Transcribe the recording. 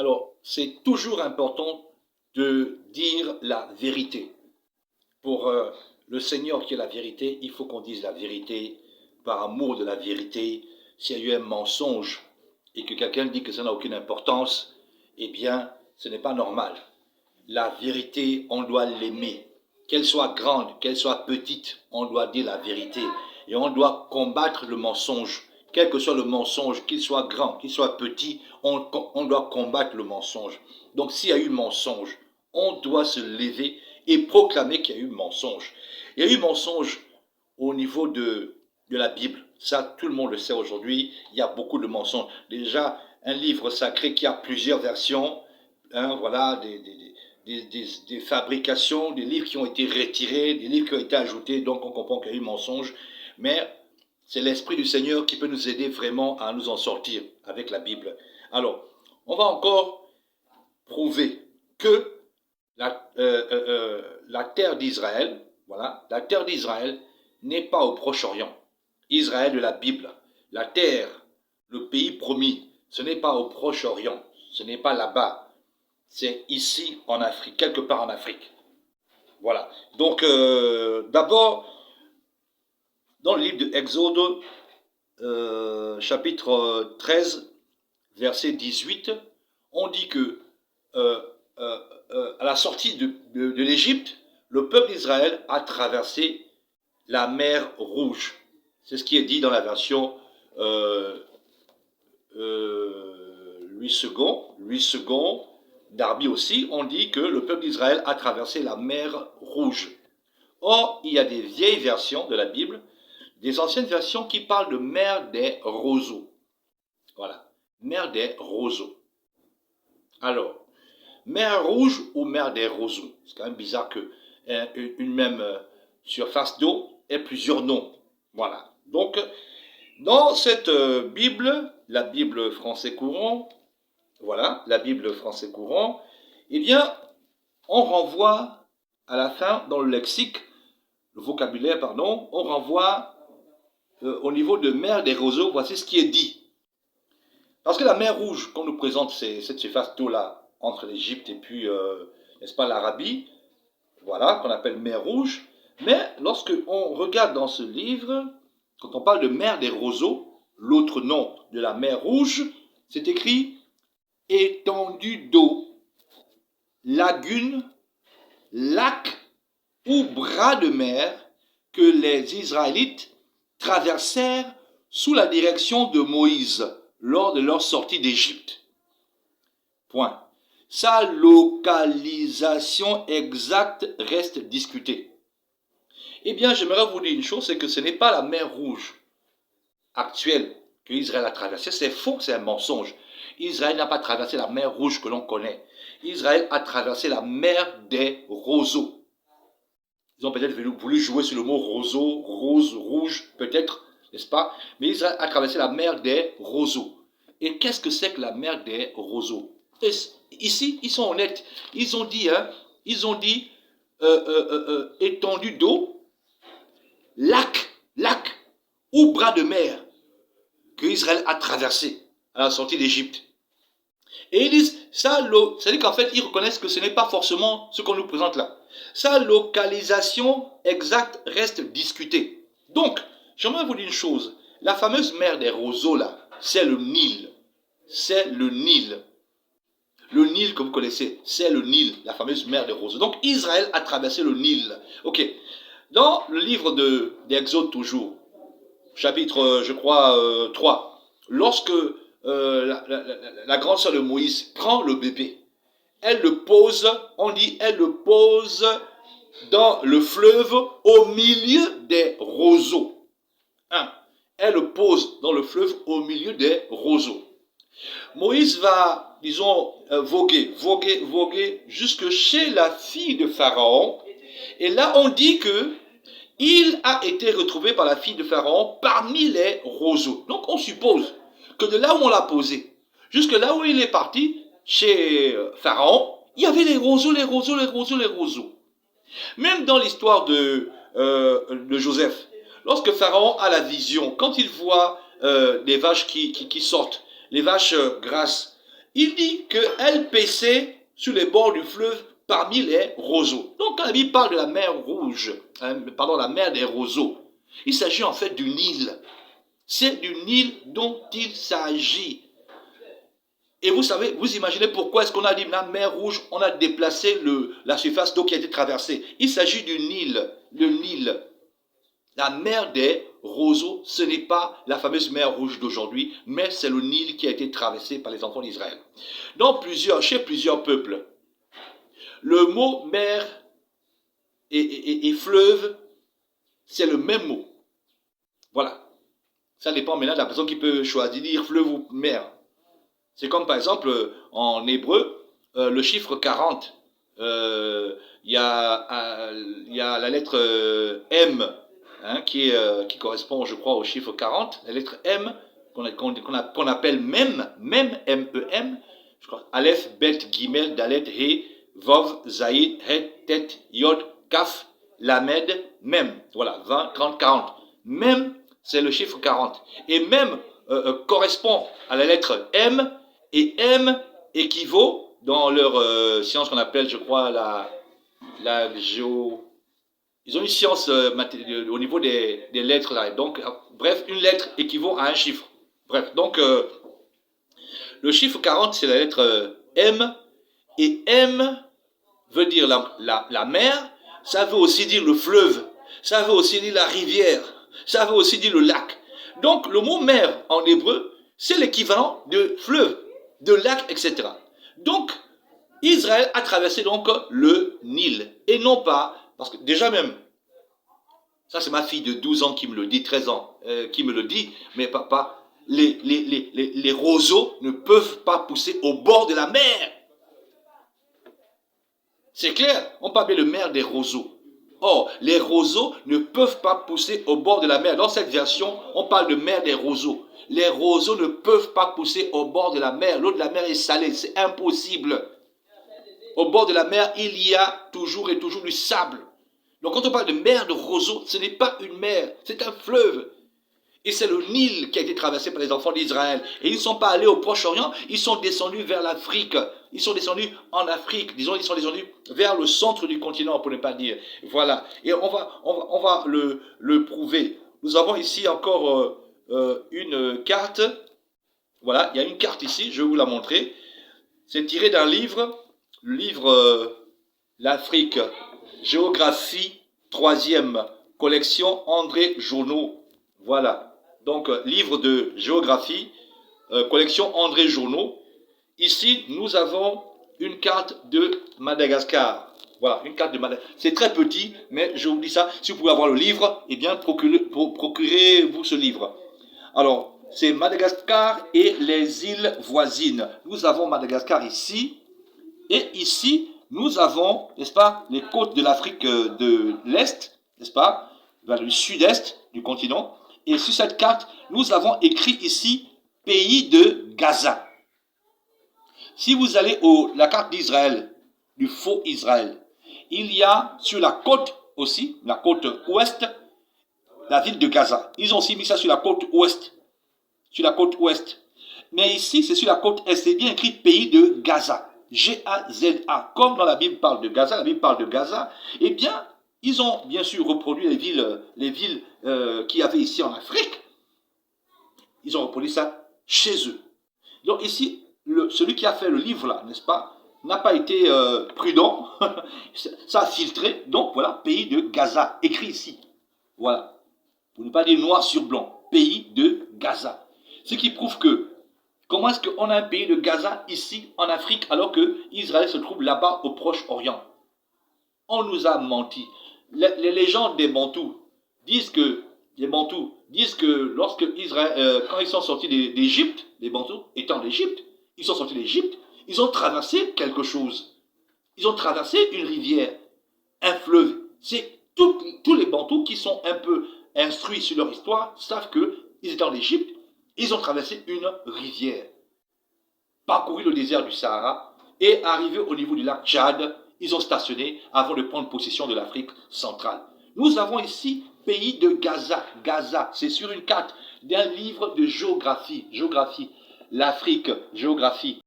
Alors, c'est toujours important de dire la vérité. Pour le Seigneur qui est la vérité, il faut qu'on dise la vérité par amour de la vérité. S'il y a eu un mensonge et que quelqu'un dit que ça n'a aucune importance, eh bien, ce n'est pas normal. La vérité, on doit l'aimer. Qu'elle soit grande, qu'elle soit petite, on doit dire la vérité. Et on doit combattre le mensonge. Quel que soit le mensonge, qu'il soit grand, qu'il soit petit, on doit combattre le mensonge. Donc s'il y a eu mensonge, on doit se lever et proclamer qu'il y a eu mensonge. Il y a eu mensonge au niveau de la Bible. Ça, tout le monde le sait aujourd'hui. Il y a beaucoup de mensonges. Déjà, un livre sacré qui a plusieurs versions, voilà, des fabrications, des livres qui ont été retirés, des livres qui ont été ajoutés, donc on comprend qu'il y a eu mensonge. Mais c'est l'Esprit du Seigneur qui peut nous aider vraiment à nous en sortir avec la Bible. Alors, on va encore prouver que la terre d'Israël, voilà, la terre d'Israël n'est pas au Proche-Orient. Israël de la Bible, la terre, le pays promis, ce n'est pas au Proche-Orient, ce n'est pas là-bas, c'est ici en Afrique, quelque part en Afrique. Voilà. Donc, d'abord, dans le livre de Exode, chapitre 13, verset 18, on dit que à la sortie de l'Égypte, le peuple d'Israël a traversé la mer Rouge. C'est ce qui est dit dans la version Louis II, Darby aussi, on dit que le peuple d'Israël a traversé la mer Rouge. Or, il y a des vieilles versions de la Bible, des anciennes versions qui parlent de mer des roseaux. Voilà, mer des roseaux. Alors, mer Rouge ou mer des roseaux. C'est quand même bizarre qu'une même surface d'eau ait plusieurs noms. Voilà. Donc, dans cette Bible, la Bible français courant, voilà, la Bible français courant, eh bien, on renvoie à la fin, dans le lexique, le vocabulaire, pardon, on renvoie au niveau de mer des roseaux, voici ce qui est dit. Parce que la mer Rouge, qu'on nous présente cette surface d'eau-là, entre l'Égypte et puis, n'est-ce pas, l'Arabie, voilà, qu'on appelle mer Rouge, mais lorsque on regarde dans ce livre, quand on parle de mer des roseaux, l'autre nom de la mer Rouge, c'est écrit étendue d'eau, lagune, lac ou bras de mer que les Israélites traversèrent sous la direction de Moïse lors de leur sortie d'Égypte. Point. Sa localisation exacte reste discutée. Eh bien, j'aimerais vous dire une chose, c'est que ce n'est pas la mer Rouge actuelle que Israël a traversée. C'est faux, c'est un mensonge. Israël n'a pas traversé la mer Rouge que l'on connaît. Israël a traversé la mer des roseaux. Ils ont peut-être voulu jouer sur le mot roseau, rose, rouge, peut-être, n'est-ce pas? Mais Israël a traversé la mer des roseaux. Et qu'est-ce que c'est que la mer des roseaux? Et ici, ils sont honnêtes. Ils ont dit étendue d'eau, lac ou bras de mer que Israël a traversé à la sortie d'Égypte. Et ils disent, c'est-à-dire qu'en fait, ils reconnaissent que ce n'est pas forcément ce qu'on nous présente là. Sa localisation exacte reste discutée. Donc, j'aimerais vous dire une chose. La fameuse mer des roseaux là, c'est le Nil. C'est le Nil. Le Nil que vous connaissez, c'est le Nil, la fameuse mer des roseaux. Donc, Israël a traversé le Nil. Ok. Dans le livre d'Exode toujours, chapitre, je crois, 3, lorsque la grande sœur de Moïse prend le bébé, elle le pose, on dit, elle le pose dans le fleuve au milieu des roseaux. Elle le pose dans le fleuve au milieu des roseaux. Moïse va, disons, voguer jusque chez la fille de Pharaon. Et là, on dit que il a été retrouvé par la fille de Pharaon parmi les roseaux. Donc, on suppose que de là où on l'a posé, jusque là où il est parti, chez Pharaon, il y avait les roseaux. Même dans l'histoire de Joseph, lorsque Pharaon a la vision, quand il voit les vaches qui sortent, les vaches grasses, il dit qu'elle paissait sur les bords du fleuve parmi les roseaux. Donc quand la Bible parle de la mer rouge, pardon, la mer des roseaux, il s'agit en fait du Nil. C'est du Nil dont il s'agit. Et vous savez, vous imaginez pourquoi est-ce qu'on a dit la mer rouge, on a déplacé la surface d'eau qui a été traversée. Il s'agit du Nil, le Nil. La mer des roseaux, ce n'est pas la fameuse mer rouge d'aujourd'hui, mais c'est le Nil qui a été traversé par les enfants d'Israël. Donc chez plusieurs peuples, le mot mer et fleuve, c'est le même mot. Voilà. Ça dépend maintenant de la personne qui peut choisir dire fleuve ou mer. C'est comme par exemple en hébreu, le chiffre 40. Il y a la lettre M qui correspond, je crois, au chiffre 40. La lettre M qu'on appelle même, M-E-M. Je crois, Aleph, Bet, Gimel, Dalet, He, Vov, Zaïd, Het, Tet, Yod, Kaf, Lamed, Mem. Voilà, 20, 30, 40. Mem, c'est le chiffre 40. Et Mem correspond à la lettre M, et M équivaut dans leur science qu'on appelle, je crois, la géo... Ils ont une science au niveau des lettres là. Donc, bref, une lettre équivaut à un chiffre. Bref, donc, le chiffre 40, c'est la lettre M. Et M veut dire la mer. Ça veut aussi dire le fleuve. Ça veut aussi dire la rivière. Ça veut aussi dire le lac. Donc, le mot mer en hébreu, c'est l'équivalent de fleuve, de lac, etc. Donc, Israël a traversé donc le Nil. Et non pas, parce que déjà même, ça c'est ma fille de 12 ans qui me le dit, 13 ans, qui me le dit, mais papa, les roseaux ne peuvent pas pousser au bord de la mer. C'est clair, on parle bien de mer des roseaux. Or, les roseaux ne peuvent pas pousser au bord de la mer. Dans cette version, on parle de mer des roseaux. Les roseaux ne peuvent pas pousser au bord de la mer. L'eau de la mer est salée, c'est impossible. Au bord de la mer, il y a toujours et toujours du sable. Donc quand on parle de mer de roseaux, ce n'est pas une mer, c'est un fleuve. Et c'est le Nil qui a été traversé par les enfants d'Israël. Et ils ne sont pas allés au Proche-Orient, ils sont descendus vers l'Afrique. Ils sont descendus en Afrique, disons, ils sont descendus vers le centre du continent, pour ne pas dire. Voilà. Et on va le prouver. Nous avons ici encore une carte. Voilà, il y a une carte ici, je vais vous la montrer. C'est tiré d'un livre, le livre L'Afrique, géographie, 3e collection, André Journeau. Voilà. Donc, livre de géographie, collection André Journeau. Ici, nous avons une carte de Madagascar. Voilà, une carte de Madagascar. C'est très petit, mais je vous dis ça. Si vous pouvez avoir le livre, eh bien, procurez-vous ce livre. Alors, c'est Madagascar et les îles voisines. Nous avons Madagascar ici. Et ici, nous avons, n'est-ce pas, les côtes de l'Afrique de l'Est, n'est-ce pas, vers le sud-est du continent. Et sur cette carte, nous avons écrit ici pays de Gaza. Si vous allez la carte d'Israël, du faux Israël, il y a sur la côte aussi, la côte ouest, la ville de Gaza. Ils ont aussi mis ça sur la côte ouest. Sur la côte ouest. Mais ici, c'est sur la côte est. C'est bien écrit pays de Gaza. G-A-Z-A. Comme dans la Bible parle de Gaza, la Bible parle de Gaza, eh bien, ils ont bien sûr reproduit les villes qu'il y avait ici en Afrique. Ils ont reproduit ça chez eux. Donc ici, celui qui a fait le livre là, n'est-ce pas, n'a pas été prudent. Ça a filtré. Donc voilà, pays de Gaza, écrit ici. Voilà. Pour ne pas dire noir sur blanc. Pays de Gaza. Ce qui prouve que, comment est-ce qu'on a un pays de Gaza ici en Afrique alors que Israël se trouve là-bas au Proche-Orient? On nous a menti. Les légendes des Bantous disent que lorsque Israël, quand ils sont sortis d'Égypte, les Bantous étant d'Égypte, ils sont sortis d'Égypte, ils ont traversé quelque chose. Ils ont traversé une rivière, un fleuve. C'est tous les Bantous qui sont un peu instruits sur leur histoire savent qu'ils étaient en Égypte, ils ont traversé une rivière, parcouru le désert du Sahara et arrivé au niveau du lac Tchad, ils ont stationné avant de prendre possession de l'Afrique centrale. Nous avons ici pays de Gaza. Gaza, c'est sur une carte d'un livre de géographie. L'Afrique, géographie.